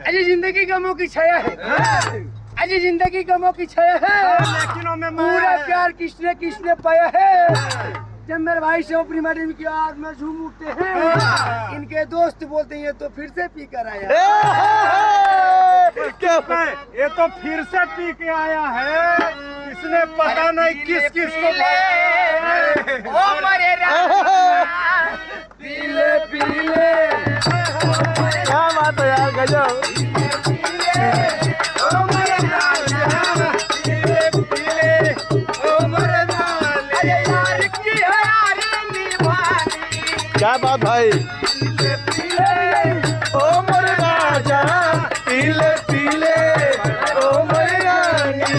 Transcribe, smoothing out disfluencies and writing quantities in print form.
अजी जिंदगी गमों की छाया है, अजी जिंदगी गमों की छाया है, पूरा प्यार किसने किसने पाया है। जब मेरे भाई से अपनी मैडम की आग में झूम उठते हैं, इनके दोस्त बोलते हैं तो फिर से पी कर आया। क्या ये तो फिर से पी के आया है, इसने पता नहीं किस किस को पीले पीले क्या बात है यार, गजब। क्या बात भाई, ओ मोरे राजा पीले पीले, ओ मोरे रानी।